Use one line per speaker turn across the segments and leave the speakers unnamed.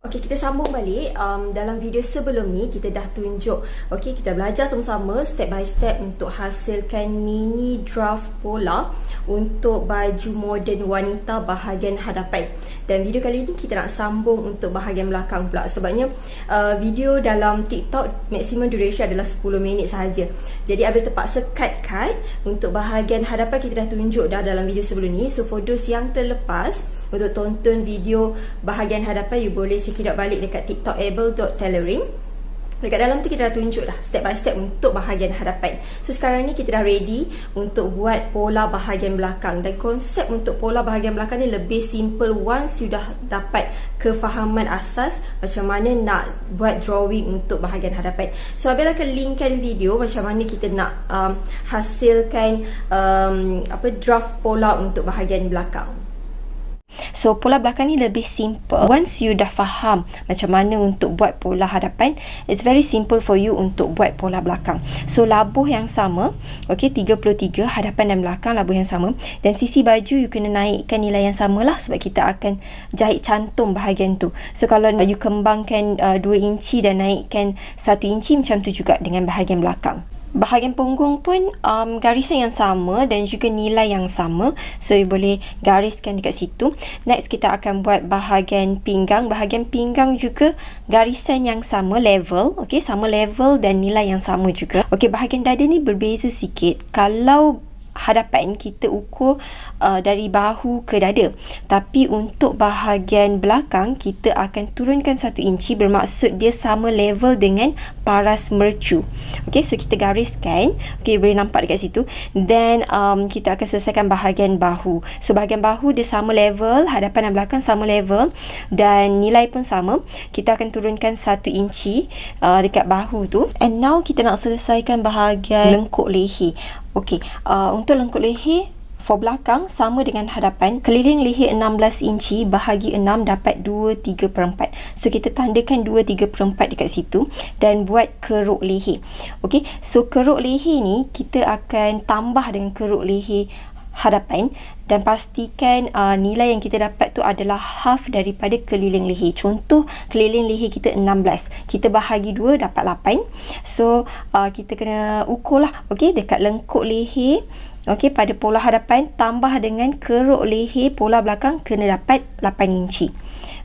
Okey, kita sambung balik. Dalam video sebelum ni kita dah tunjuk, okey, kita belajar sama-sama step by step untuk hasilkan mini draft pola untuk baju moden wanita bahagian hadapan. Dan video kali ini kita nak sambung untuk bahagian belakang pula. Sebabnya video dalam TikTok maximum duration adalah 10 minit sahaja. Jadi Abil terpaksa cut untuk bahagian hadapan. Kita dah tunjuk dah dalam video sebelum ni. So for those yang terlepas, untuk tonton video bahagian hadapan, you boleh check it out balik dekat TikTok able.tailoring. Dekat dalam tu kita dah tunjuk dah step by step untuk bahagian hadapan. So sekarang ni kita dah ready untuk buat pola bahagian belakang. Dan konsep untuk pola bahagian belakang ni lebih simple once you dah dapat kefahaman asas macam mana nak buat drawing untuk bahagian hadapan. So Abil akan linkkan video macam mana kita nak hasilkan draft pola untuk bahagian belakang.
So pola belakang ni lebih simple. Once you dah faham macam mana untuk buat pola hadapan, it's very simple for you untuk buat pola belakang. So labuh yang sama, okay, 33 hadapan dan belakang labuh yang sama. Dan sisi baju you kena naikkan nilai yang sama lah, sebab kita akan jahit cantum bahagian tu. So kalau you kembangkan 2 inci dan naikkan 1 inci, macam tu juga dengan bahagian belakang. Bahagian punggung pun garisan yang sama dan juga nilai yang sama. So you boleh gariskan dekat situ. Next kita akan buat bahagian pinggang. Bahagian pinggang juga garisan yang sama, level. Okay, sama level dan nilai yang sama juga. Okay, bahagian dada ni berbeza sikit. Kalau hadapan kita ukur dari bahu ke dada, tapi untuk bahagian belakang kita akan turunkan 1 inci, bermaksud dia sama level dengan paras mercu. Okey, so kita gariskan. Okey, boleh nampak dekat situ. Then kita akan selesaikan bahagian bahu. So bahagian bahu dia sama level, hadapan dan belakang sama level dan nilai pun sama. Kita akan turunkan 1 inci dekat bahu tu. And now kita nak selesaikan bahagian lengkuk leher. Okey, untuk lengkuk leher for belakang sama dengan hadapan. Keliling leher 16 inci, bahagi 6 dapat 2/3/4. So kita tandakan 2/3/4 dekat situ dan buat keruk leher. Okey, so keruk leher ni kita akan tambah dengan keruk leher hadapan dan pastikan nilai yang kita dapat tu adalah half daripada keliling leher. Contoh keliling leher kita 16, kita bahagi 2 dapat 8. So kita kena ukur lah, okey, dekat lengkuk leher, okey, pada pola hadapan tambah dengan keruk leher pola belakang kena dapat 8 inci.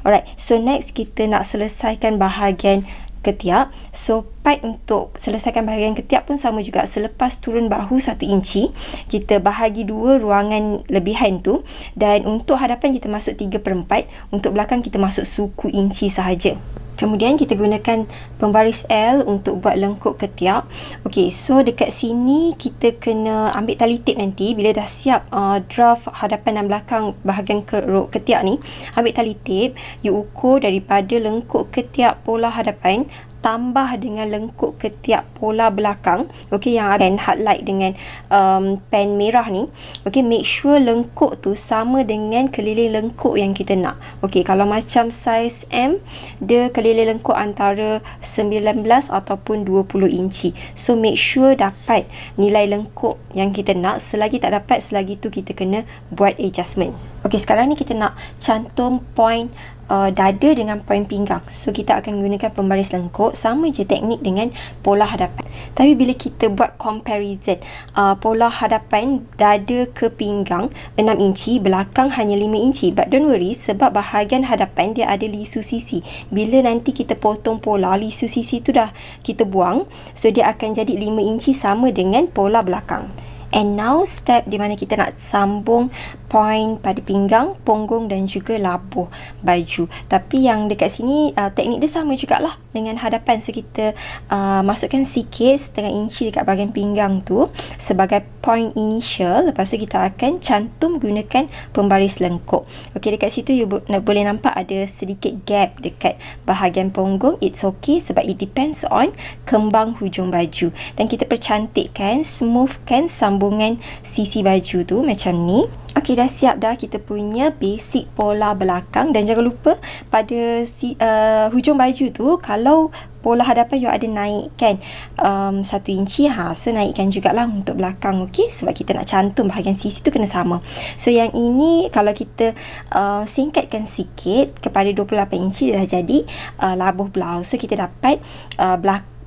Alright, so next kita nak selesaikan bahagian ketiak. So part untuk selesaikan bahagian ketiak pun sama juga. Selepas turun bahu 1 inci, kita bahagi 2 ruangan lebihan tu, dan untuk hadapan kita masuk 3/4, untuk belakang kita masuk suku inci sahaja. Kemudian kita gunakan pembaris L untuk buat lengkuk ketiak. Okey, so dekat sini kita kena ambil tali tip nanti bila dah siap draft hadapan dan belakang bahagian keruk ketiak ni. Ambil tali tip, you ukur daripada lengkuk ketiak pola hadapan tambah dengan lengkuk ketiak pola belakang. Okey, yang ada highlight dengan pen merah ni. Okey, make sure lengkuk tu sama dengan keliling lengkuk yang kita nak. Okey, kalau macam saiz M, dia keliling lengkuk antara 19 ataupun 20 inci. So make sure dapat nilai lengkuk yang kita nak. Selagi tak dapat, selagi tu kita kena buat adjustment. Okey, sekarang ni kita nak cantum point dada dengan poin pinggang. So kita akan gunakan pembaris lengkuk, sama je teknik dengan pola hadapan. Tapi bila kita buat comparison pola hadapan dada ke pinggang 6 inci, belakang hanya 5 inci, but don't worry, sebab bahagian hadapan dia ada lisu sisi. Bila nanti kita potong pola, lisu sisi tu dah kita buang, so dia akan jadi 5 inci sama dengan pola belakang. And now step di mana kita nak sambung point pada pinggang, punggung dan juga labuh baju. Tapi yang dekat sini teknik dia sama jugalah dengan hadapan. So kita masukkan sikit setengah inci dekat bahagian pinggang tu sebagai point initial. Lepas tu kita akan cantum gunakan pembaris lengkuk. Okey, dekat situ you boleh nampak ada sedikit gap dekat bahagian punggung. It's okay sebab it depends on kembang hujung baju. Dan kita percantikkan, smoothkan sambungan sisi baju tu macam ni. Okey, dah siap dah kita punya basic pola belakang. Dan jangan lupa pada hujung baju tu, kalau pola hadapan you ada naikkan 1 inci, so naikkan jugalah untuk belakang, okey, sebab kita nak cantum bahagian sisi tu kena sama. So yang ini kalau kita singkatkan sikit kepada 28 inci, dah jadi labuh blouse. So kita dapat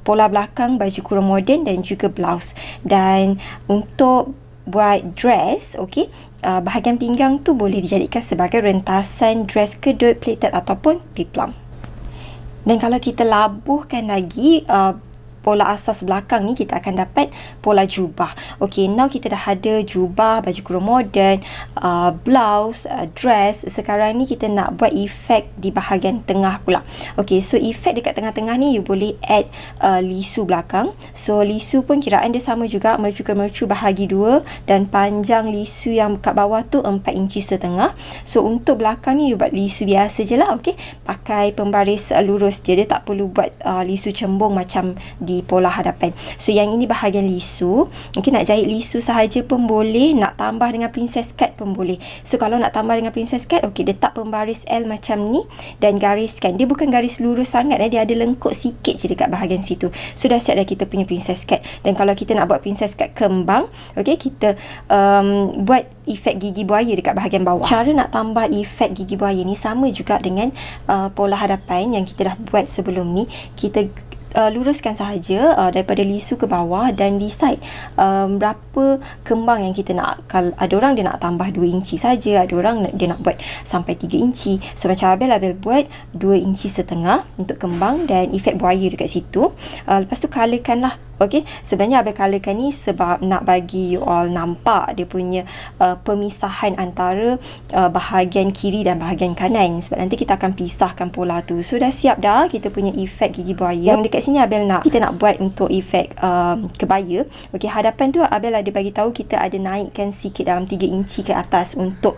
pola belakang baju kurung moden dan juga blouse. Dan untuk buat dress, okey, bahagian pinggang tu boleh dijadikan sebagai rentasan dress kedut, pleated ataupun peplum. Dan kalau kita labuhkan lagi pola asas belakang ni, kita akan dapat pola jubah. Okay, now kita dah ada jubah, baju kurung moden, blouse, dress. Sekarang ni kita nak buat efek di bahagian tengah pula. Okay, so efek dekat tengah-tengah ni you boleh add lisu belakang. So lisu pun kiraan dia sama juga, mercu bahagi 2, dan panjang lisu yang kat bawah tu 4 inci setengah. So untuk belakang ni you buat lisu biasa je lah. Okay, pakai pembaris lurus je, dia tak perlu buat lisu cembung macam di pola hadapan. So yang ini bahagian lisu. Mungkin nak jahit lisu sahaja pun boleh, nak tambah dengan princess cut pun boleh. So kalau nak tambah dengan princess cut, okey, letak pembaris L macam ni dan gariskan. Dia bukan garis lurus sangat, dia ada lengkuk sikit je dekat bahagian situ. So dah siap dah kita punya princess cut. Dan kalau kita nak buat princess cut kembang, okey, kita buat efek gigi buaya dekat bahagian bawah. Cara nak tambah efek gigi buaya ni sama juga dengan pola hadapan yang kita dah buat sebelum ni. Kita luruskan sahaja daripada lisu ke bawah dan decide berapa kembang yang kita nak. Kalau ada orang dia nak tambah 2 inci saja, ada orang dia nak buat sampai 3 inci. So macam Abel buat 2 inci setengah untuk kembang dan efek buaya dekat situ. Lepas tu colourkan lah. Okay, sebenarnya Abel colourkan ni sebab nak bagi you all nampak dia punya pemisahan antara bahagian kiri dan bahagian kanan, sebab nanti kita akan pisahkan pola tu. So dah siap dah kita punya efek gigi buaya. Yang dekat sini Abel kita nak buat untuk efek kebaya. Okay, hadapan tu Abel ada bagi tahu kita ada naikkan sikit dalam 3 inci ke atas untuk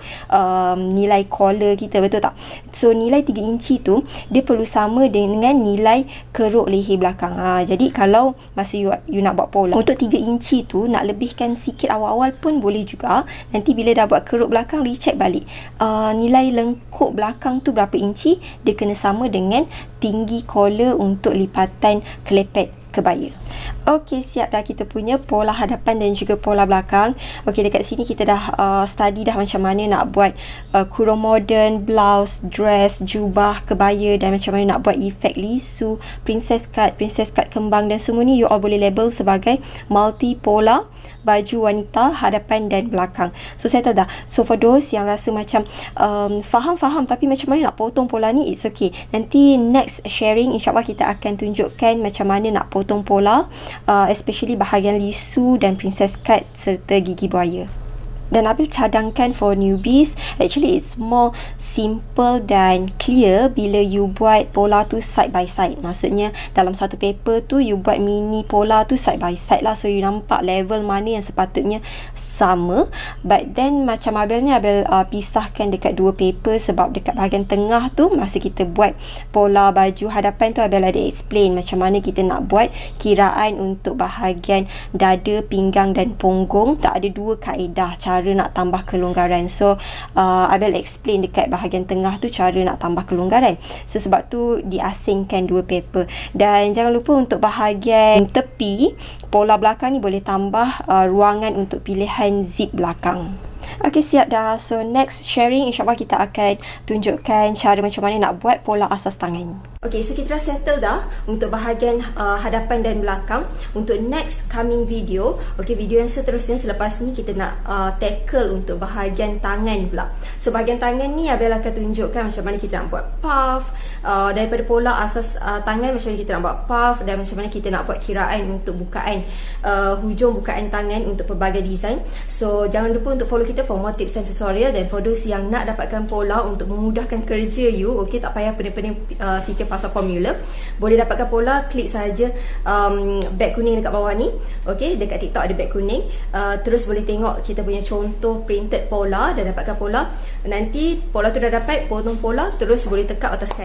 nilai collar kita, betul tak? So nilai 3 inci tu dia perlu sama dengan nilai keruk leher belakang. Jadi kalau masa you nak buat pola untuk 3 inci tu, nak lebihkan sikit awal-awal pun boleh juga. Nanti bila dah buat keruk belakang, recheck balik nilai lengkuk belakang tu berapa inci, dia kena sama dengan tinggi collar untuk lipatan kelepet kebaya. Okey, siap dah kita punya pola hadapan dan juga pola belakang. Okey, dekat sini kita dah study dah macam mana nak buat kurung moden, blouse, dress, jubah, kebaya, dan macam mana nak buat efek lisu, princess cut kembang, dan semua ni you all boleh label sebagai multi pola baju wanita hadapan dan belakang. So saya tahu dah. So for those yang rasa macam faham tapi macam mana nak potong pola ni, it's okay. Nanti next sharing insyaAllah kita akan tunjukkan macam mana nak potong pola, especially bahagian lisu dan princess cut serta gigi buaya. Dan Abil cadangkan for newbies, actually it's more simple dan clear bila you buat pola tu side by side. Maksudnya dalam satu paper tu you buat mini pola tu side by side lah, so you nampak level mana yang sepatutnya sama. But then macam Abel ni, Abel pisahkan dekat 2 paper sebab dekat bahagian tengah tu masa kita buat pola baju hadapan tu Abel ada explain macam mana kita nak buat kiraan untuk bahagian dada, pinggang dan punggung. Tak ada 2 kaedah cara nak tambah kelonggaran. So Abel explain dekat bahagian tengah tu cara nak tambah kelonggaran. So sebab tu diasingkan 2 paper. Dan jangan lupa untuk bahagian tepi pola belakang ni boleh tambah ruangan untuk pilihan zip belakang. Okey, siap dah. So next sharing insyaAllah kita akan tunjukkan cara macam mana nak buat pola asas tangan. Okey, so kita dah settle dah untuk bahagian hadapan dan belakang. Untuk next coming video, okey, video yang seterusnya selepas ni kita nak tackle untuk bahagian tangan pula. So bahagian tangan ni Abel akan tunjukkan macam mana kita nak buat puff, daripada pola asas tangan macam mana kita nak buat puff, dan macam mana kita nak buat kiraan untuk bukaan hujung bukaan tangan untuk pelbagai design. So jangan lupa untuk follow kita for more tips and tutorial. Dan for those yang nak dapatkan pola untuk memudahkan kerja you, okey, tak payah pening-pening fikir pasal formula, boleh dapatkan pola, klik saja beg kuning dekat bawah ni. Okey, dekat TikTok ada beg kuning, terus boleh tengok kita punya contoh printed pola dan dapatkan pola. Nanti pola tu dah dapat, potong pola, terus boleh tekap atas